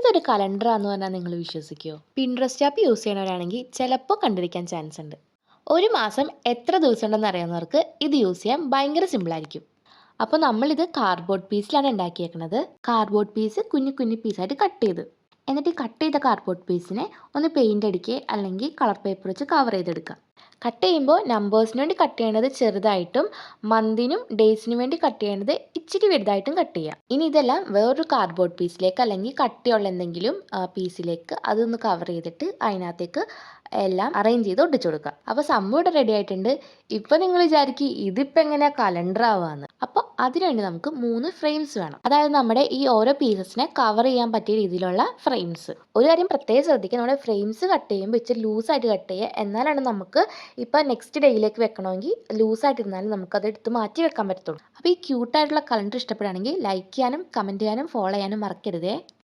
ഇതൊരു കലണ്ടറാന്ന് പറഞ്ഞാൽ നിങ്ങൾ വിശ്വസിക്കുമോ? പിൻട്രസ്റ്റ് ആപ്പ് യൂസ് ചെയ്യണവരാണെങ്കിൽ ചിലപ്പോൾ കണ്ടിരിക്കാൻ ചാൻസ് ഉണ്ട്. ഒരു മാസം എത്ര ദിവസം ഉണ്ടെന്ന് അറിയാവുന്നവർക്ക് ഇത് യൂസ് ചെയ്യാൻ ഭയങ്കര സിമ്പിളായിരിക്കും. അപ്പോൾ നമ്മളിത് കാർഡ്ബോർഡ് പീസിലാണ് ഉണ്ടാക്കിയേക്കുന്നത്. കാർഡ്ബോർഡ് പീസ് കുഞ്ഞു കുഞ്ഞു പീസായിട്ട് കട്ട് ചെയ്ത്, എന്നിട്ട് കട്ട് ചെയ്ത കാർഡ്ബോർഡ് പീസിനെ ഒന്ന് പെയിൻ്റ് അടിക്കുക അല്ലെങ്കിൽ കളർ പേപ്പർ വെച്ച് കവർ ചെയ്തെടുക്കുക. കട്ട് ചെയ്യുമ്പോൾ നമ്പേഴ്സിന് വേണ്ടി കട്ട് ചെയ്യേണ്ടത് ചെറുതായിട്ടും മന്തിനും ഡേയ്സിനും വേണ്ടി കട്ട് ചെയ്യേണ്ടത് ഇച്ചിരി വലുതായിട്ടും കട്ട് ചെയ്യുക. ഇനി ഇതെല്ലാം വേറൊരു കാർഡ്ബോർഡ് പീസിലേക്ക് അല്ലെങ്കിൽ കട്ടിയുള്ള എന്തെങ്കിലും പീസിലേക്ക് അതൊന്ന് കവർ ചെയ്തിട്ട് അതിനകത്തേക്ക് എല്ലാം അറേഞ്ച് ചെയ്ത് ഒട്ടിച്ചു കൊടുക്കുക. അപ്പോൾ സംഭവം ഇവിടെ റെഡി ആയിട്ടുണ്ട്. ഇപ്പോൾ നിങ്ങൾ വിചാരിക്കും ഇതിപ്പോൾ എങ്ങനെയാണ് കലണ്ടർ ആവാന്ന്. അപ്പോൾ അതിനുവേണ്ടി നമുക്ക് 3 ഫ്രെയിംസ് വേണം. അതായത് നമ്മുടെ ഈ ഓരോ പീസസിനെ കവർ ചെയ്യാൻ പറ്റിയ രീതിയിലുള്ള ഫ്രെയിംസ്. ഒരു കാര്യം പ്രത്യേകം ശ്രദ്ധിക്കുക, നമ്മുടെ ഫ്രെയിംസ് കട്ട് ചെയ്യുമ്പോൾ ഇച്ചിരി ലൂസായിട്ട് കട്ട് ചെയ്യുക. എന്നാലാണ് നമുക്ക് ഇപ്പോൾ നെക്സ്റ്റ് ഡേയിലേക്ക് വെക്കണമെങ്കിൽ ലൂസായിട്ടിരുന്നാലും നമുക്കത് എടുത്ത് മാറ്റി വെക്കാൻ പറ്റത്തുള്ളൂ. അപ്പോൾ ഈ ക്യൂട്ടായിട്ടുള്ള കലണ്ടർ ഇഷ്ടപ്പെടുകയാണെങ്കിൽ ലൈക്ക് ചെയ്യാനും കമൻറ്റ് ചെയ്യാനും ഫോളോ ചെയ്യാനും മറക്കരുതേ.